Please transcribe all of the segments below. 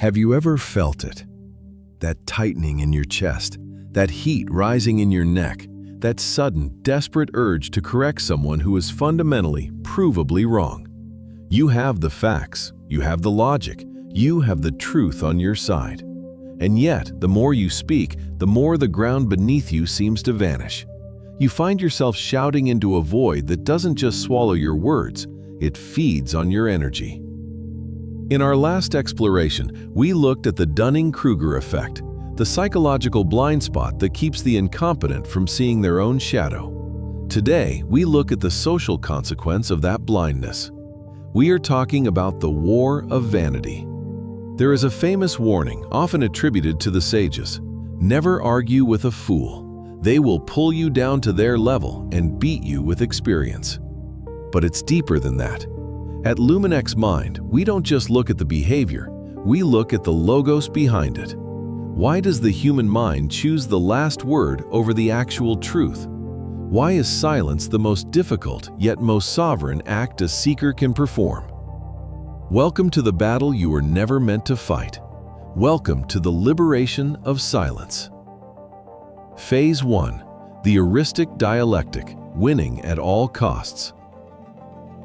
Have you ever felt it? That tightening in your chest, that heat rising in your neck, that sudden, desperate urge to correct someone who is fundamentally, provably wrong. You have the facts, you have the logic, you have the truth on your side. And yet, the more you speak, the more the ground beneath you seems to vanish. You find yourself shouting into a void that doesn't just swallow your words, it feeds on your energy. In our last exploration, we looked at the Dunning-Kruger Effect, the psychological blind spot that keeps the incompetent from seeing their own shadow. Today, we look at the social consequence of that blindness. We are talking about the War of Vanity. There is a famous warning, often attributed to the sages. Never argue with a fool. They will pull you down to their level and beat you with experience. But it's deeper than that. At Luminex Mind, we don't just look at the behavior, we look at the logos behind it. Why does the human mind choose the last word over the actual truth? Why is silence the most difficult yet most sovereign act a seeker can perform? Welcome to the battle you were never meant to fight. Welcome to the liberation of silence. Phase 1. The Eristic Dialectic, winning at all costs.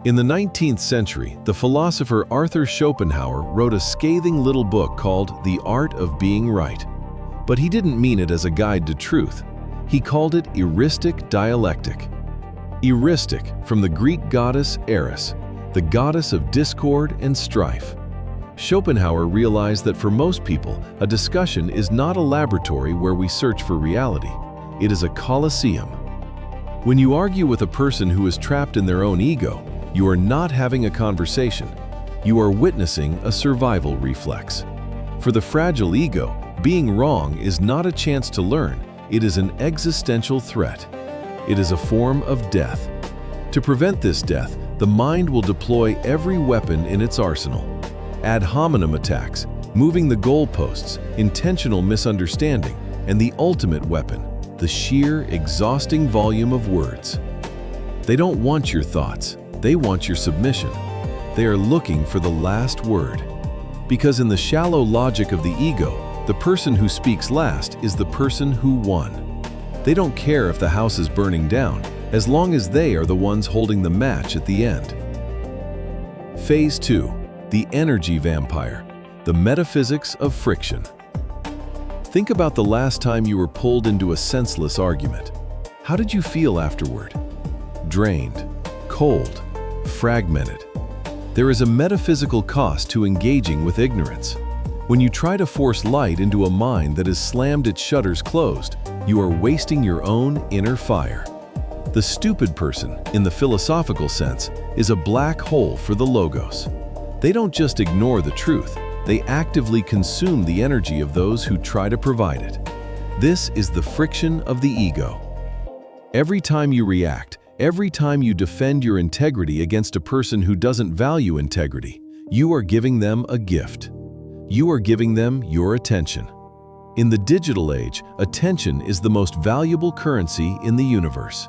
In the 19th century, the philosopher Arthur Schopenhauer wrote a scathing little book called The Art of Being Right. But he didn't mean it as a guide to truth. He called it Eristic Dialectic. Eristic, from the Greek goddess Eris, the goddess of discord and strife. Schopenhauer realized that for most people, a discussion is not a laboratory where we search for reality. It is a coliseum. When you argue with a person who is trapped in their own ego, you are not having a conversation. You are witnessing a survival reflex. For the fragile ego, being wrong is not a chance to learn. It is an existential threat. It is a form of death. To prevent this death, the mind will deploy every weapon in its arsenal. Ad hominem attacks, moving the goalposts, intentional misunderstanding, and the ultimate weapon, the sheer, exhausting volume of words. They don't want your thoughts. They want your submission. They are looking for the last word. Because in the shallow logic of the ego, the person who speaks last is the person who won. They don't care if the house is burning down, as long as they are the ones holding the match at the end. Phase 2. The Energy Vampire, the metaphysics of friction. Think about the last time you were pulled into a senseless argument. How did you feel afterward? Drained, cold, fragmented. There is a metaphysical cost to engaging with ignorance. When you try to force light into a mind that has slammed its shutters closed, you are wasting your own inner fire. The stupid person, in the philosophical sense, is a black hole for the logos. They don't just ignore the truth, they actively consume the energy of those who try to provide it. This is the friction of the ego. Every time you react, every time you defend your integrity against a person who doesn't value integrity, you are giving them a gift. You are giving them your attention. In the digital age, attention is the most valuable currency in the universe.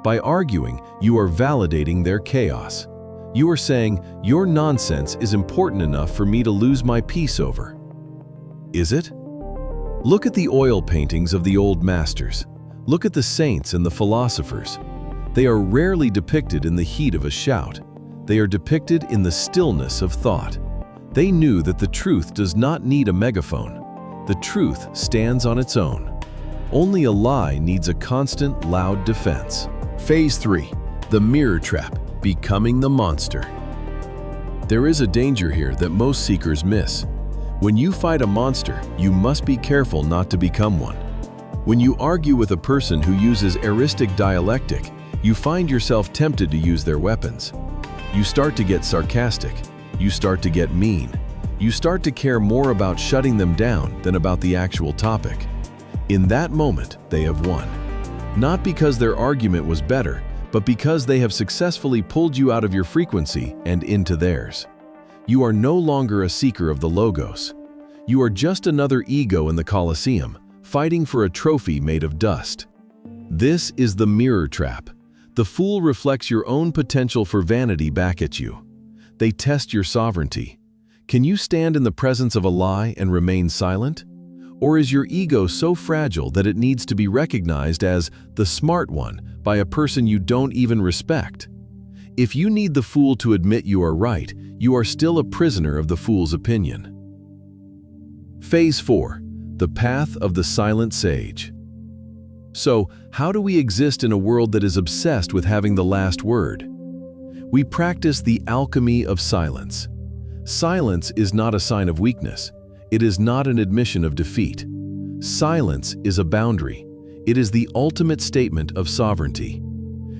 By arguing, you are validating their chaos. You are saying, your nonsense is important enough for me to lose my peace over. Is it? Look at the oil paintings of the old masters. Look at the saints and the philosophers. They are rarely depicted in the heat of a shout. They are depicted in the stillness of thought. They knew that the truth does not need a megaphone. The truth stands on its own. Only a lie needs a constant, loud defense. Phase 3. The Mirror Trap, becoming the monster. There is a danger here that most seekers miss. When you fight a monster, you must be careful not to become one. When you argue with a person who uses Eristic Dialectic, you find yourself tempted to use their weapons. You start to get sarcastic. You start to get mean. You start to care more about shutting them down than about the actual topic. In that moment, they have won. Not because their argument was better, but because they have successfully pulled you out of your frequency and into theirs. You are no longer a seeker of the logos. You are just another ego in the Colosseum, fighting for a trophy made of dust. This is the mirror trap. The fool reflects your own potential for vanity back at you. They test your sovereignty. Can you stand in the presence of a lie and remain silent? Or is your ego so fragile that it needs to be recognized as the smart one by a person you don't even respect? If you need the fool to admit you are right, you are still a prisoner of the fool's opinion. Phase 4. The Path of the Silent Sage. So, how do we exist in a world that is obsessed with having the last word? We practice the alchemy of silence. Silence is not a sign of weakness. It is not an admission of defeat. Silence is a boundary. It is the ultimate statement of sovereignty.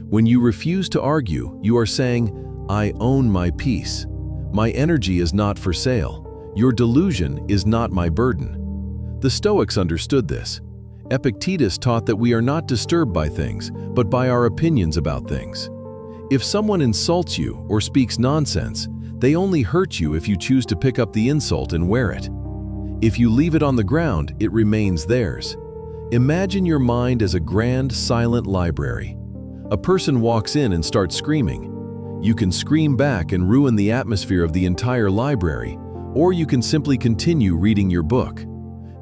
When you refuse to argue, you are saying, "I own my peace. My energy is not for sale. Your delusion is not my burden." The Stoics understood this. Epictetus taught that we are not disturbed by things, but by our opinions about things. If someone insults you or speaks nonsense, they only hurt you if you choose to pick up the insult and wear it. If you leave it on the ground, it remains theirs. Imagine your mind as a grand, silent library. A person walks in and starts screaming. You can scream back and ruin the atmosphere of the entire library, or you can simply continue reading your book.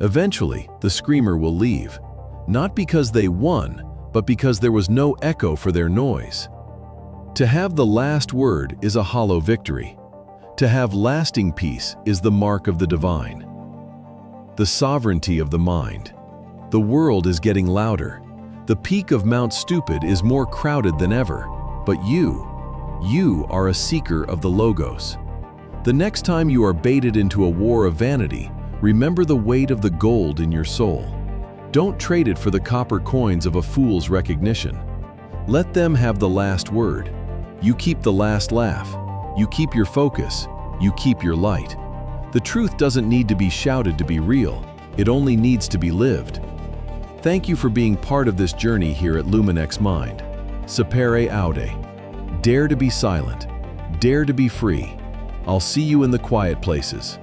Eventually, the screamer will leave, not because they won, but because there was no echo for their noise. To have the last word is a hollow victory. To have lasting peace is the mark of the divine. The sovereignty of the mind. The world is getting louder. The peak of Mount Stupid is more crowded than ever, but you are a seeker of the Logos. The next time you are baited into a war of vanity, remember the weight of the gold in your soul. Don't trade it for the copper coins of a fool's recognition. Let them have the last word. You keep the last laugh. You keep your focus. You keep your light. The truth doesn't need to be shouted to be real. It only needs to be lived. Thank you for being part of this journey here at Luminex Mind. Sapere aude. Dare to be silent. Dare to be free. I'll see you in the quiet places.